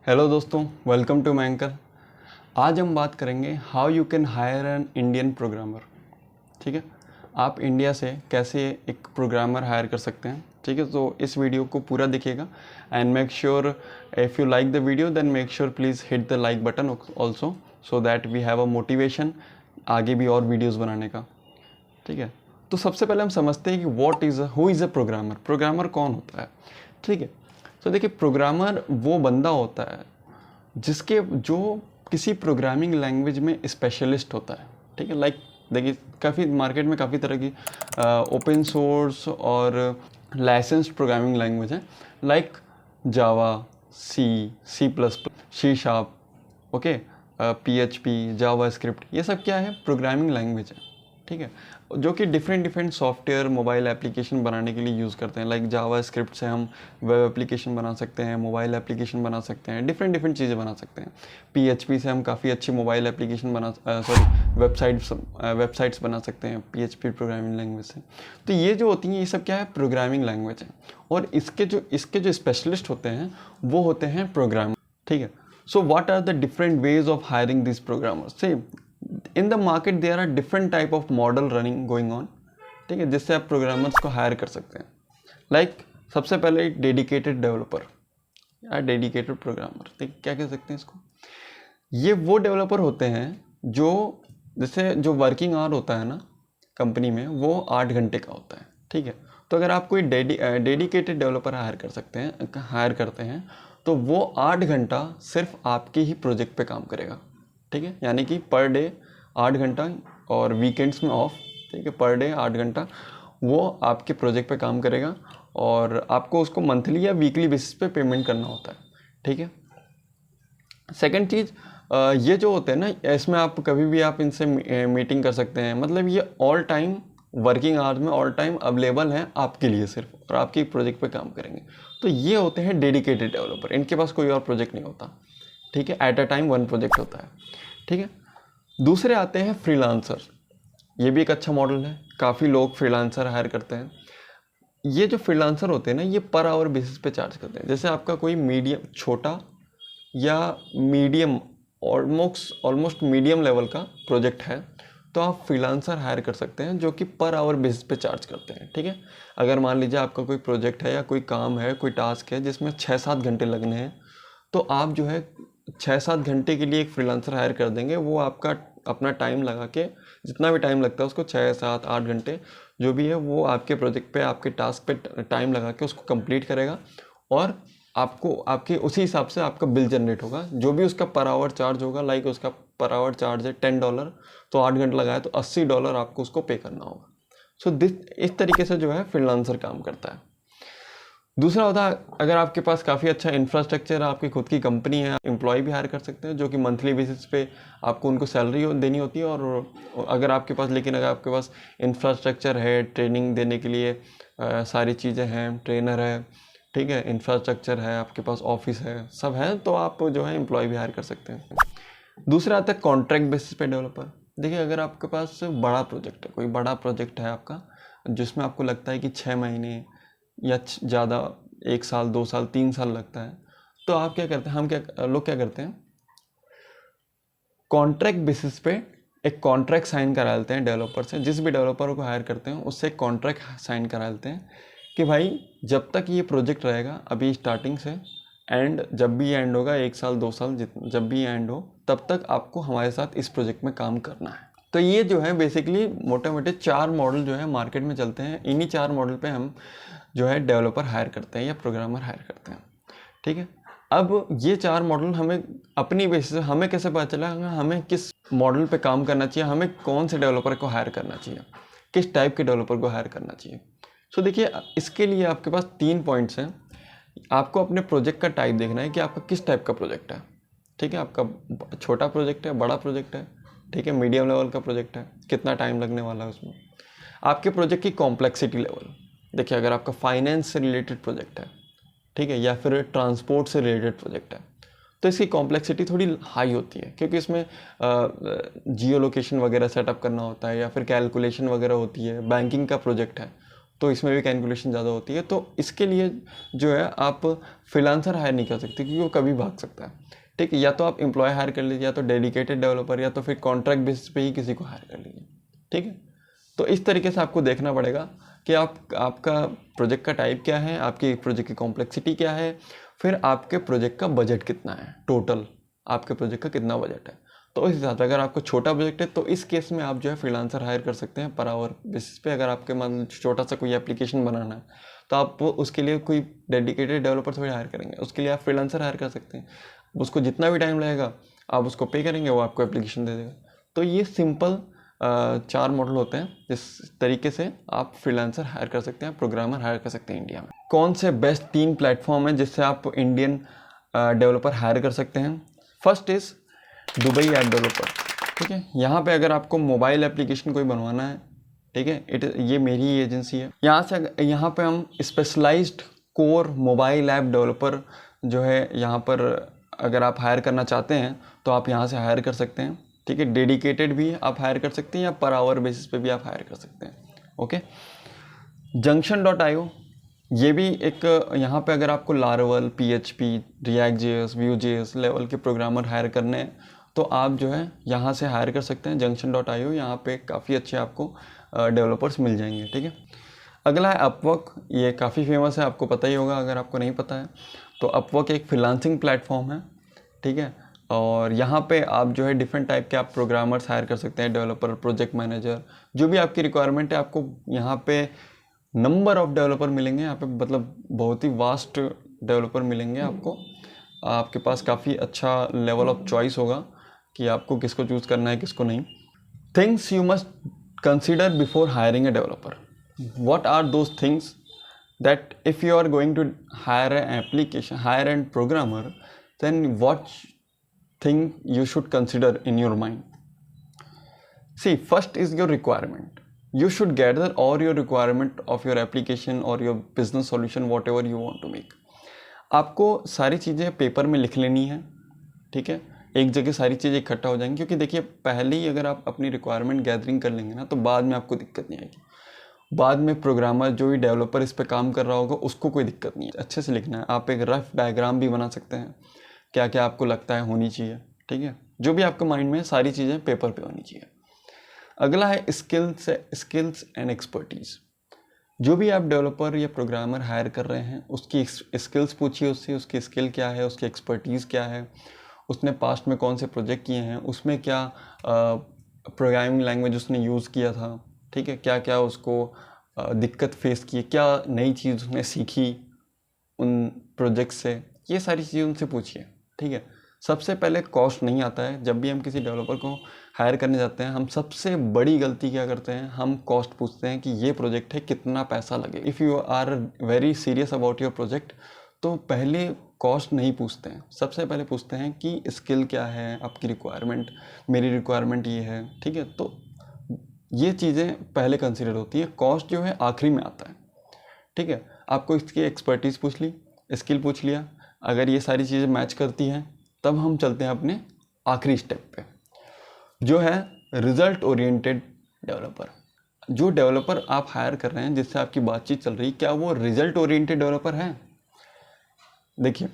Hello दोस्तों, welcome to मैंकर। आज हम बात करेंगे how you can hire an Indian programmer. ठीक है, आप इंडिया से कैसे एक प्रोग्रामर हायर कर सकते हैं। ठीक है, तो इस वीडियो को पूरा देखिएगा and make sure if you like the video then make sure please hit the like button also so that we have a motivation आगे भी और वीडियोज़ बनाने का। ठीक है, तो सबसे पहले हम समझते हैं कि who is a programmer. Programmer कौन होता है। ठीक है, तो देखिए प्रोग्रामर वो बंदा होता है जो किसी प्रोग्रामिंग लैंग्वेज में स्पेशलिस्ट होता है। ठीक है, लाइक देखिए काफ़ी मार्केट में काफ़ी तरह की ओपन सोर्स और लाइसेंस्ड प्रोग्रामिंग लैंग्वेज है, like Java, C plus plus, C sharp, okay, PHP, JavaScript, ये सब क्या है, प्रोग्रामिंग लैंग्वेज है। ठीक है, जो कि डिफरेंट सॉफ्टवेयर मोबाइल एप्लीकेशन बनाने के लिए यूज़ करते हैं। लाइक जावा स्क्रिप्ट से हम वेब एप्लीकेशन बना सकते हैं, मोबाइल एप्लीकेशन बना सकते हैं, डिफरेंट चीज़ें बना सकते हैं। PHP से हम काफ़ी अच्छी मोबाइल एप्लीकेशन वेबसाइट्स बना सकते हैं PHP प्रोग्रामिंग लैंग्वेज से। तो ये जो होती हैं ये सब क्या है, प्रोग्रामिंग लैंग्वेज है। और इसके जो स्पेशलिस्ट होते हैं वो होते हैं प्रोग्रामर। ठीक है, so what are the different ways of hiring this programmers. से in the market there are different type of model running going on. ठीक है, जिससे आप प्रोग्रामर्स को हायर कर सकते हैं। लाइक सबसे पहले डेडिकेटेड डेवलपर या डेडिकेटेड प्रोग्रामर, ठीक क्या कह सकते हैं इसको। ये वो डेवलपर होते हैं जो जैसे जो वर्किंग आवर होता है ना कंपनी में, वो 8 घंटे का होता है। ठीक है, तो अगर आप कोई डेडिकेटेड डेवलपर हायर करते हैं तो वो 8 घंटा सिर्फ आपके ही प्रोजेक्ट पे काम करेगा। ठीक है, यानी कि पर डे 8 घंटा और वीकेंड्स में ऑफ। ठीक है, पर डे 8 घंटा वो आपके प्रोजेक्ट पे काम करेगा और आपको उसको मंथली या वीकली बेसिस पे पेमेंट करना होता है। ठीक है, सेकंड चीज़, ये जो होते हैं ना, इसमें आप कभी भी आप इनसे मीटिंग कर सकते हैं। मतलब ये ऑल टाइम वर्किंग आवर्स में ऑल टाइम अवेलेबल हैं आपके लिए सिर्फ, और आपके प्रोजेक्ट पे काम करेंगे। तो ये होते हैं डेडिकेटेड डेवलपर, इनके पास कोई और प्रोजेक्ट नहीं होता। ठीक है, at a time one project होता है। ठीक है, दूसरे आते हैं फ्रीलांसर। ये भी एक अच्छा मॉडल है, काफ़ी लोग फ्रीलांसर हायर करते हैं। ये जो फ्रीलांसर होते हैं ना, ये पर आवर बेसिस पे चार्ज करते हैं। जैसे आपका कोई मीडियम छोटा या मीडियम ऑलमोस्ट मीडियम लेवल का प्रोजेक्ट है तो आप फ्रीलांसर हायर कर सकते हैं, जो कि पर आवर बेसिस पे चार्ज करते हैं। ठीक है, अगर मान लीजिए आपका कोई प्रोजेक्ट है या कोई काम है, कोई टास्क है जिसमें 6-7 घंटे लगने हैं, तो आप जो है 6-7 घंटे के लिए एक फ्रीलांसर हायर कर देंगे। वो आपका अपना टाइम लगा के, जितना भी टाइम लगता है उसको 6-7-8 घंटे जो भी है, वो आपके प्रोजेक्ट पे, आपके टास्क पे टाइम लगा के उसको कंप्लीट करेगा और आपको आपके उसी हिसाब से आपका बिल जनरेट होगा। जो भी उसका पर आवर चार्ज होगा, लाइक उसका पर आवर चार्ज है $10, तो 8 घंटे लगाया तो $80 आपको उसको पे करना होगा। सो इस तरीके से जो है फ्रीलांसर काम करता है। दूसरा होता है, अगर आपके पास काफ़ी अच्छा इंफ्रास्ट्रक्चर है, आपकी खुद की कंपनी है, एम्प्लॉय भी हायर कर सकते हैं, जो कि मंथली बेसिस पे आपको उनको सैलरी देनी होती है। और अगर आपके पास इंफ्रास्ट्रक्चर है, ट्रेनिंग देने के लिए सारी चीज़ें हैं, ट्रेनर है, ठीक है, इंफ्रास्ट्रक्चर है, आपके पास ऑफिस है, सब है, तो आप जो है एम्प्लॉय भी हायर कर सकते हैं। दूसरा आता है कॉन्ट्रैक्ट बेसिस पे डेवलपर। देखिए अगर आपके पास बड़ा प्रोजेक्ट है, कोई बड़ा प्रोजेक्ट है आपका, जिसमें आपको लगता है कि 6 महीने या ज़्यादा 1 साल, 2 साल, 3 साल लगता है, तो आप क्या करते हैं, लोग क्या करते हैं, कॉन्ट्रैक्ट बेसिस पे एक कॉन्ट्रैक्ट साइन करा लेते हैं डेवलपर से। जिस भी डेवलपर को हायर करते हैं उससे एक कॉन्ट्रैक्ट साइन करा लेते हैं कि भाई जब तक ये प्रोजेक्ट रहेगा अभी स्टार्टिंग से, एंड जब भी एंड होगा 1 साल 2 साल जब भी एंड हो, तब तक आपको हमारे साथ इस प्रोजेक्ट में काम करना है। तो ये जो है बेसिकली मोटे मोटे 4 मॉडल जो है मार्केट में चलते हैं। इन्हीं 4 मॉडल पे हम जो है डेवलपर हायर करते हैं या प्रोग्रामर हायर करते हैं। ठीक है, अब ये 4 मॉडल हमें अपनी बेसिस हमें कैसे पता चला हमें किस मॉडल पे काम करना चाहिए, हमें कौन से डेवलपर को हायर करना चाहिए, किस टाइप के डेवलपर को हायर करना चाहिए। सो देखिए इसके लिए आपके पास 3 पॉइंट्स हैं। आपको अपने प्रोजेक्ट का टाइप देखना है कि आपका किस टाइप का प्रोजेक्ट है। ठीक है, आपका छोटा प्रोजेक्ट है, बड़ा प्रोजेक्ट है, ठीक है, मीडियम लेवल का प्रोजेक्ट है, कितना टाइम लगने वाला है उसमें, आपके प्रोजेक्ट की कॉम्प्लेक्सिटी लेवल। देखिए अगर आपका फाइनेंस से रिलेटेड प्रोजेक्ट है, ठीक है, या फिर ट्रांसपोर्ट से रिलेटेड प्रोजेक्ट है, तो इसकी कॉम्प्लेक्सिटी थोड़ी हाई होती है, क्योंकि इसमें जियो लोकेशन वगैरह सेटअप करना होता है या फिर कैलकुलेशन वगैरह होती है। बैंकिंग का प्रोजेक्ट है तो इसमें भी कैलकुलेशन ज़्यादा होती है। तो इसके लिए जो है आप फ्रीलांसर हायर नहीं कर सकते क्योंकि वो कभी भाग सकता है, ठीक है। या तो आप एम्प्लॉय हायर कर लीजिए, या तो डेडिकेटेड डेवलपर, या तो फिर कॉन्ट्रैक्ट बेसिस पे ही किसी को हायर कर लीजिए, ठीक है। तो इस तरीके से आपको देखना पड़ेगा कि आपका प्रोजेक्ट का टाइप क्या है, आपकी प्रोजेक्ट की कॉम्प्लेक्सिटी क्या है, फिर आपके प्रोजेक्ट का बजट कितना है, टोटल आपके प्रोजेक्ट का कितना बजट है। तो इस हिसाब से अगर आपको छोटा बजट है तो इस केस में आप जो है फ्रीलांसर हायर कर सकते हैं पर आवर बेसिस पे। अगर आपके मन छोटा सा कोई एप्लीकेशन बनाना है तो आप उसके लिए कोई डेडिकेटेड डेवलपर थोड़ी हायर करेंगे, उसके लिए आप फ्रीलांसर हायर कर सकते हैं। उसको जितना भी टाइम लगेगा आप उसको पे करेंगे, वो आपको एप्लीकेशन दे देगा। तो ये सिंपल 4 मॉडल होते हैं जिस तरीके से आप फ्रीलांसर हायर कर सकते हैं, प्रोग्रामर हायर कर सकते हैं इंडिया में। कौन से बेस्ट 3 प्लेटफॉर्म हैं जिससे आप इंडियन डेवलपर हायर कर सकते हैं? First is Dubai app developer, ठीक है। यहाँ पे अगर आपको मोबाइल एप्लीकेशन कोई बनवाना है, ठीक है, ये मेरी ही एजेंसी है। यहाँ पे हम specialized core mobile app developer जो है यहाँ पर अगर आप हायर करना चाहते हैं तो आप यहाँ से हायर कर सकते हैं, ठीक है। डेडिकेटेड भी आप हायर कर सकते हैं या पर आवर बेसिस पे भी आप हायर कर सकते हैं, ओके। junction.io ये भी एक, यहाँ पे अगर आपको Laravel, PHP, React.js, Vue.js level के प्रोग्रामर हायर करने हैं तो आप जो है यहाँ से हायर कर सकते हैं junction.io। यहाँ पे काफ़ी अच्छे आपको डेवलपर्स मिल जाएंगे, ठीक है। अगला है अपवर्क, ये काफ़ी फेमस है, आपको पता ही होगा। अगर आपको नहीं पता है तो अपवर्क एक फ्रीलांसिंग प्लेटफॉर्म है, ठीक है। और यहाँ पे आप जो है डिफरेंट टाइप के आप प्रोग्रामर्स हायर कर सकते हैं, डेवलपर, प्रोजेक्ट मैनेजर, जो भी आपकी रिक्वायरमेंट है। आपको यहाँ पे नंबर ऑफ़ डेवलपर मिलेंगे यहाँ पे, मतलब बहुत ही वास्ट डेवलपर मिलेंगे आपको। आपके पास काफ़ी अच्छा लेवल ऑफ चॉइस होगा कि आपको किसको चूज़ करना है, किसको नहीं। Things you must consider before hiring a developer. What are those things that if you are going to hire an programmer, then what thing you should consider in your mind? See, first is your requirement. You should gather all your requirement of your application or your business solution, whatever you want to make. आपको सारी चीज़ें paper में लिख लेनी है, ठीक है। एक जगह सारी चीज़ें इकट्ठा हो जाएंगी, क्योंकि देखिए पहले ही अगर आप अपनी रिक्वायरमेंट गैदरिंग कर लेंगे ना तो बाद में आपको दिक्कत नहीं आएगी। बाद में प्रोग्रामर जो भी डेवलपर इस पे काम कर रहा होगा उसको कोई दिक्कत नहीं है। अच्छे से लिखना है। आप एक रफ डायग्राम भी बना सकते हैं, क्या क्या आपको लगता है होनी चाहिए, ठीक है। जो भी आपके माइंड में है सारी चीज़ें पेपर पे होनी चाहिए। अगला है स्किल्स एंड एक्सपर्टीज़। जो भी आप डेवलपर या प्रोग्रामर हायर कर रहे हैं उसकी स्किल्स पूछिए उससे, उसकी स्किल क्या है, उसकी एक्सपर्टीज़ क्या है, उसने पास्ट में कौन से प्रोजेक्ट किए हैं, उसमें क्या प्रोग्रामिंग लैंग्वेज उसने यूज़ किया था, ठीक है, क्या क्या उसको दिक्कत फेस की, क्या नई चीज़ उसने सीखी उन प्रोजेक्ट से, ये सारी चीज़ें उनसे पूछिए, ठीक है। सबसे पहले कॉस्ट नहीं आता है। जब भी हम किसी डेवलपर को हायर करने जाते हैं हम सबसे बड़ी गलती क्या करते हैं, हम कॉस्ट पूछते हैं कि ये प्रोजेक्ट है कितना पैसा लगे। If you are very serious about your project तो पहले कॉस्ट नहीं पूछते हैं, सबसे पहले पूछते हैं कि स्किल क्या है, आपकी रिक्वायरमेंट, मेरी रिक्वायरमेंट ये है, ठीक है। तो ये चीज़ें पहले कंसिडर होती है, कॉस्ट जो है आखिरी में आता है, ठीक है। आपको इसकी एक्सपर्टीज़ पूछ ली, स्किल पूछ लिया, अगर ये सारी चीज़ें मैच करती हैं तब हम चलते हैं अपने आखिरी स्टेप पे, जो है रिज़ल्ट ओरिएंटेड डेवलपर। जो डेवलपर आप हायर कर रहे हैं, जिससे आपकी बातचीत चल रही, क्या वो रिज़ल्ट ओरिएंटेड डेवलपर है? देखिए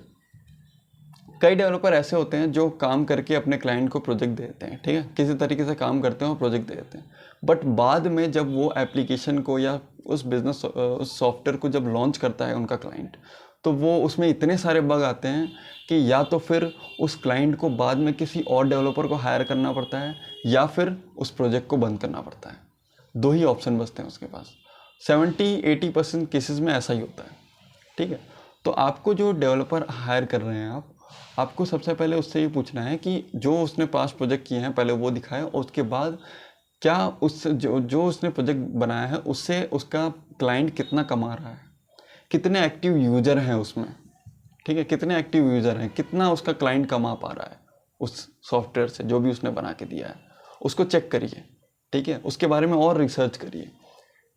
कई डेवलपर ऐसे होते हैं जो काम करके अपने क्लाइंट को प्रोजेक्ट दे देते हैं, ठीक है, किसी तरीके से काम करते हैं और प्रोजेक्ट दे देते हैं। बट बाद में जब वो एप्लीकेशन को या उस बिज़नेस उस सॉफ्टवेयर को जब लॉन्च करता है उनका क्लाइंट, तो वो उसमें इतने सारे बग आते हैं कि या तो फिर उस क्लाइंट को बाद में किसी और डेवलपर को हायर करना पड़ता है या फिर उस प्रोजेक्ट को बंद करना पड़ता है। दो ही ऑप्शन बचते हैं उसके पास। 70-80% केसेस में ऐसा ही होता है, ठीक है। तो आपको जो डेवलपर हायर कर रहे हैं आपको सबसे पहले उससे ये पूछना है कि जो उसने पास्ट प्रोजेक्ट किए हैं पहले वो दिखाए, और उसके बाद क्या उस जो उसने प्रोजेक्ट बनाया है उससे उसका क्लाइंट कितना कमा रहा है, कितने एक्टिव यूज़र हैं उसमें, ठीक है, कितने एक्टिव यूज़र हैं, कितना उसका क्लाइंट कमा पा रहा है उस सॉफ्टवेयर से जो भी उसने बना के दिया है, उसको चेक करिए, ठीक है। उसके बारे में और रिसर्च करिए,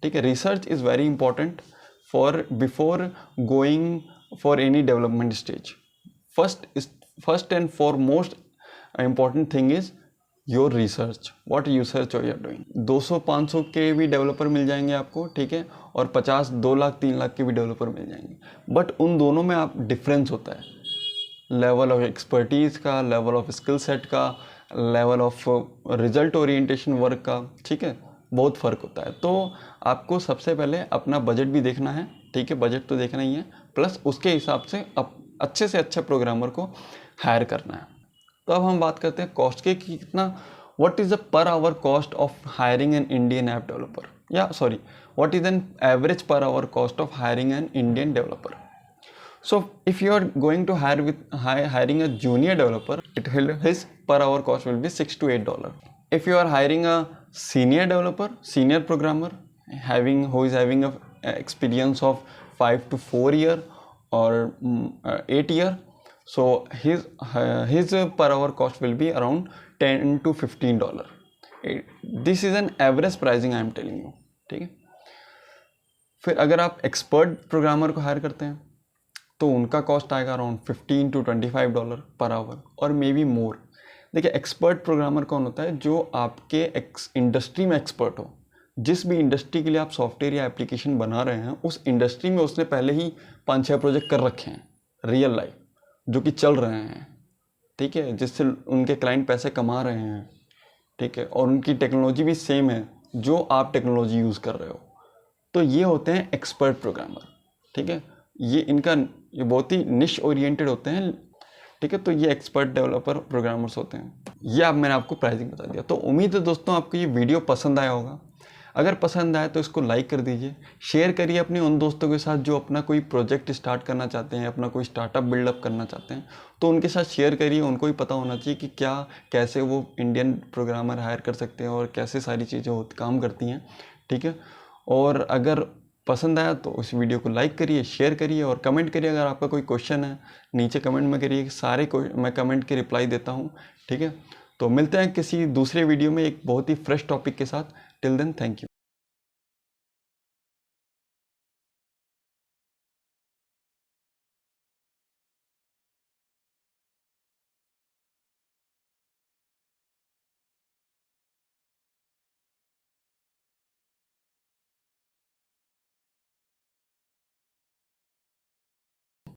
ठीक है। Research is very important for before going for any development stage. First and foremost important thing is your research, what research you are doing. 200-500 के भी डेवलपर मिल जाएंगे आपको, ठीक है, और 50, 2 लाख 3 लाख के भी डेवलपर मिल जाएंगे। बट उन दोनों में आप डिफरेंस होता है लेवल ऑफ एक्सपर्टीज़ का, लेवल ऑफ स्किल सेट का, level of result orientation work का, ठीक है, बहुत फ़र्क होता है। तो आपको सबसे पहले अपना बजट भी देखना है, ठीक है, बजट तो देखना ही है, प्लस उसके हिसाब से अच्छे से अच्छा प्रोग्रामर को हायर करना है। तो अब हम बात करते हैं कॉस्ट के कि कितना, what is the per hour cost of hiring an Indian app developer, या sorry what is an average per hour cost of hiring an Indian developer. So if you are going to hire with hiring a junior developer, his per hour cost will be $6 to $8. If you are hiring a senior developer, senior programmer, who is having a experience of 5 to 4 year or 8 year, so his per hour cost will be around $10 to $15. This is an average pricing I am telling you, ठीक है। फिर अगर आप expert programmer को higher करते हैं तो उनका कॉस्ट आएगा अराउंड $15 to $25 पर आवर और मे बी मोर। देखिए, एक्सपर्ट प्रोग्रामर कौन होता है? जो आपके इंडस्ट्री में एक्सपर्ट हो। जिस भी इंडस्ट्री के लिए आप सॉफ्टवेयर या एप्लीकेशन बना रहे हैं, उस इंडस्ट्री में उसने पहले ही 5-6 प्रोजेक्ट कर रखे हैं रियल लाइफ, जो कि चल रहे हैं, ठीक है, जिससे उनके क्लाइंट पैसे कमा रहे हैं, ठीक है, और उनकी टेक्नोलॉजी भी सेम है जो आप टेक्नोलॉजी यूज़ कर रहे हो। तो ये होते हैं एक्सपर्ट प्रोग्रामर, ठीक है। ये बहुत ही निश ओरिएंटेड होते हैं, ठीक है। तो ये एक्सपर्ट डेवलपर प्रोग्रामर्स होते हैं। ये मैंने आपको प्राइसिंग बता दिया। तो उम्मीद है दोस्तों आपको ये वीडियो पसंद आया होगा। अगर पसंद आए तो इसको लाइक कर दीजिए, शेयर करिए अपने उन दोस्तों के साथ जो अपना कोई प्रोजेक्ट स्टार्ट करना चाहते हैं, अपना कोई स्टार्टअप बिल्डअप करना चाहते हैं, तो उनके साथ शेयर करिए। उनको भी पता होना चाहिए कि कैसे वो इंडियन प्रोग्रामर हायर कर सकते हैं और कैसे सारी चीज़ें काम करती हैं, ठीक है। और अगर पसंद आया तो उस वीडियो को लाइक करिए, शेयर करिए और कमेंट करिए। अगर आपका कोई क्वेश्चन है नीचे कमेंट में करिए, सारे मैं कमेंट के रिप्लाई देता हूँ, ठीक है। तो मिलते हैं किसी दूसरे वीडियो में एक बहुत ही फ्रेश टॉपिक के साथ। Till then, thank you.